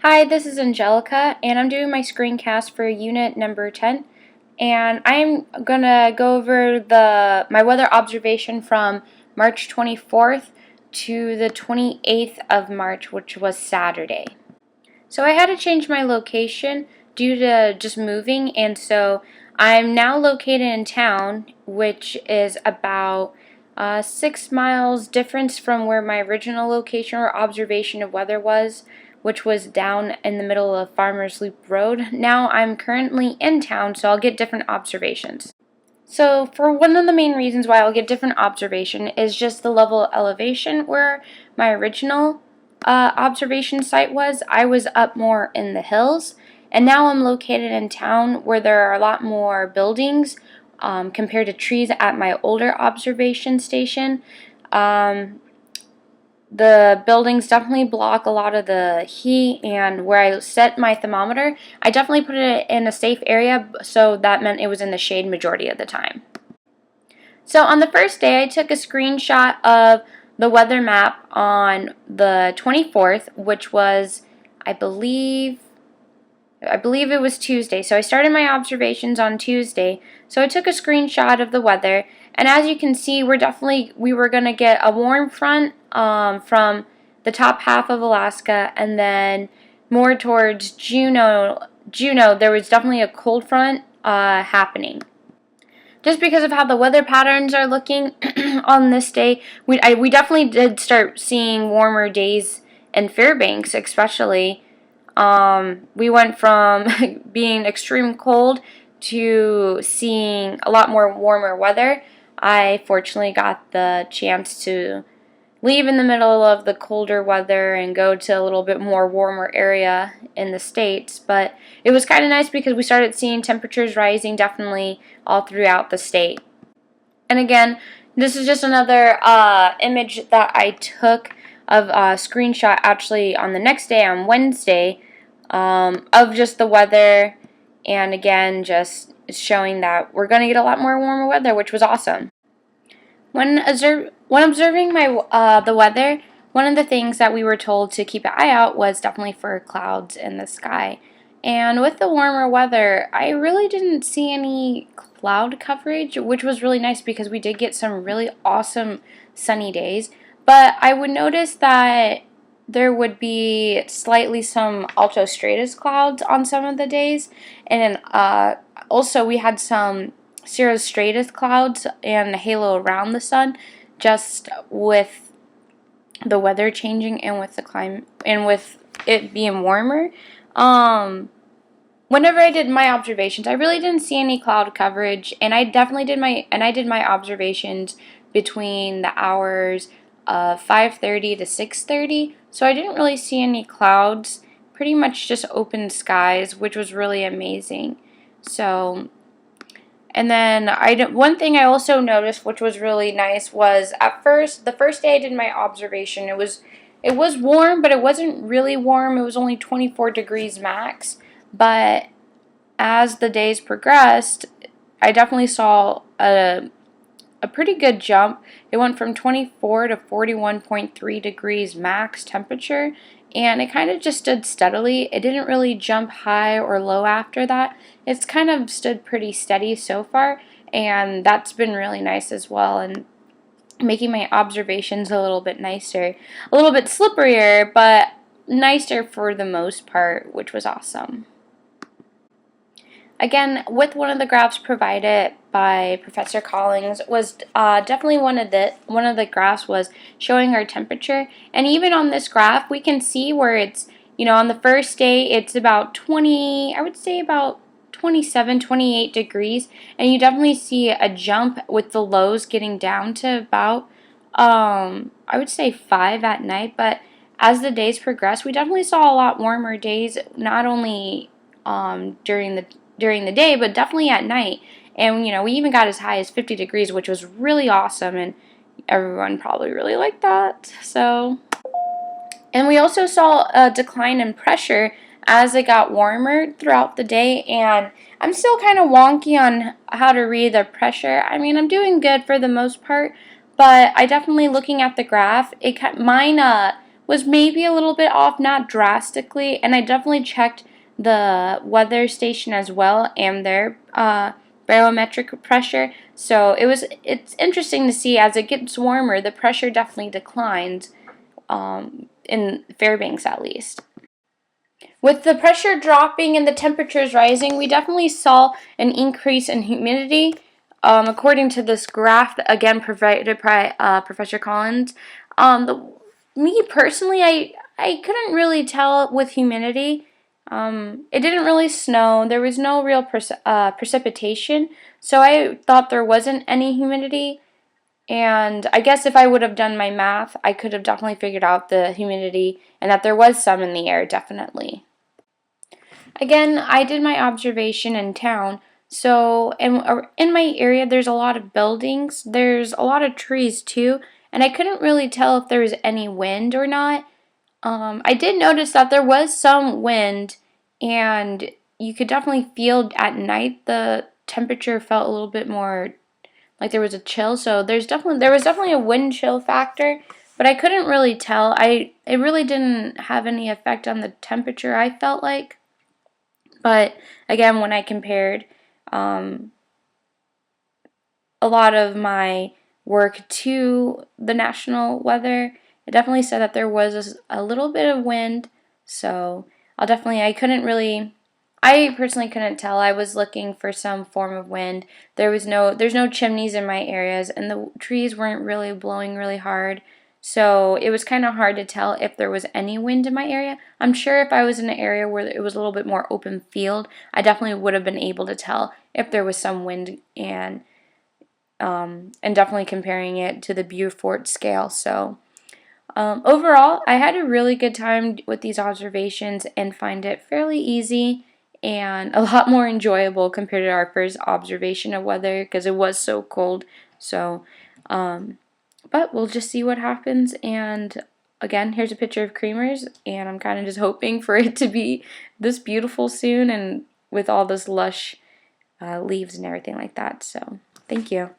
Hi, this is Angelica, and I'm doing my screencast for unit number 10. And I'm gonna go over my weather observation from March 24th to the 28th of March, which was Saturday. So I had to change my location due to just moving, and so I'm now located in town, which is about 6 miles difference from where my original location or observation of weather was, which was down in the middle of Farmers Loop Road. Now I'm currently in town, so I'll get different observations. So for one of the main reasons why I'll get different observation is just the level of elevation where my original observation site was. I was up more in the hills, and now I'm located in town where there are a lot more buildings compared to trees at my older observation station. The buildings definitely block a lot of the heat, and where I set my thermometer, I definitely put it in a safe area, so that meant it was in the shade majority of the time. So on the first day, I took a screenshot of the weather map on the 24th, which was, I believe it was Tuesday. So I started my observations on Tuesday. So I took a screenshot of the weather, and as you can see, we were going to get a warm front from the top half of Alaska, and then more towards Juneau, there was definitely a cold front happening. Just because of how the weather patterns are looking on this day, we definitely did start seeing warmer days in Fairbanks, especially. We went from being extreme cold to seeing a lot more warmer weather. I fortunately got the chance to leave in the middle of the colder weather and go to a little bit more warmer area in the States, but it was kind of nice because we started seeing temperatures rising definitely all throughout the state. And again, this is just another image that I took of a screenshot actually on the next day, on Wednesday, of just the weather, and again just showing that we're going to get a lot more warmer weather, which was awesome. When observing the weather, one of the things that we were told to keep an eye out was definitely for clouds in the sky. And with the warmer weather, I really didn't see any cloud coverage, which was really nice because we did get some really awesome sunny days. But I would notice that there would be slightly some altostratus clouds on some of the days, and also we had some cirrostratus clouds and a halo around the sun, just with the weather changing and with the climate and with it being warmer. Whenever I did my observations, I really didn't see any cloud coverage, and I did my observations between the hours of 5:30 to 6:30, so I didn't really see any clouds. Pretty much just open skies, which was really amazing. So, and then one thing I also noticed, which was really nice, was the first day I did my observation, it was warm, but it wasn't really warm. It was only 24 degrees max. But as the days progressed, I definitely saw a pretty good jump. It went from 24 to 41.3 degrees max temperature, and it kind of just stood steadily. It didn't really jump high or low after that. It's kind of stood pretty steady so far, and that's been really nice as well, and making my observations a little bit nicer. A little bit slipperier, but nicer for the most part, which was awesome. Again, with one of the graphs provided by Professor Collins was definitely one of the graphs was showing our temperature, and even on this graph we can see where it's, on the first day it's about 20, I would say about 27, 28 degrees, and you definitely see a jump with the lows getting down to about I would say 5 at night. But as the days progressed, we definitely saw a lot warmer days, not only during the day, but definitely at night. And we even got as high as 50 degrees, which was really awesome, and everyone probably really liked that. So, and we also saw a decline in pressure as it got warmer throughout the day, and I'm still kind of wonky on how to read the pressure. I mean, I'm doing good for the most part, but I definitely, looking at the graph, was maybe a little bit off, not drastically, and I definitely checked the weather station as well and their barometric pressure. So it's interesting to see as it gets warmer, the pressure definitely declines, in Fairbanks at least. With the pressure dropping and the temperatures rising, we definitely saw an increase in humidity. According to this graph, again provided by Professor Collins, me personally, I couldn't really tell with humidity. It didn't really snow. There was no real precipitation, so I thought there wasn't any humidity. And I guess if I would have done my math, I could have definitely figured out the humidity and that there was some in the air, definitely. Again, I did my observation in town. So in my area, there's a lot of buildings. There's a lot of trees too, and I couldn't really tell if there was any wind or not. I did notice that there was some wind, and you could definitely feel at night the temperature felt a little bit more like there was a chill. So there was definitely a wind chill factor, but I couldn't really tell. It really didn't have any effect on the temperature, I felt like. But again, when I compared a lot of my work to the national weather, it definitely said that there was a little bit of wind. So I personally couldn't tell. I was looking for some form of wind. There's no chimneys in my areas, and the trees weren't really blowing really hard. So it was kind of hard to tell if there was any wind in my area. I'm sure if I was in an area where it was a little bit more open field, I definitely would have been able to tell if there was some wind, and definitely comparing it to the Beaufort scale. So overall, I had a really good time with these observations and find it fairly easy and a lot more enjoyable compared to our first observation of weather because it was so cold. So, but we'll just see what happens. And again, here's a picture of Creamers, and I'm kind of just hoping for it to be this beautiful soon and with all this lush leaves and everything like that. So, thank you.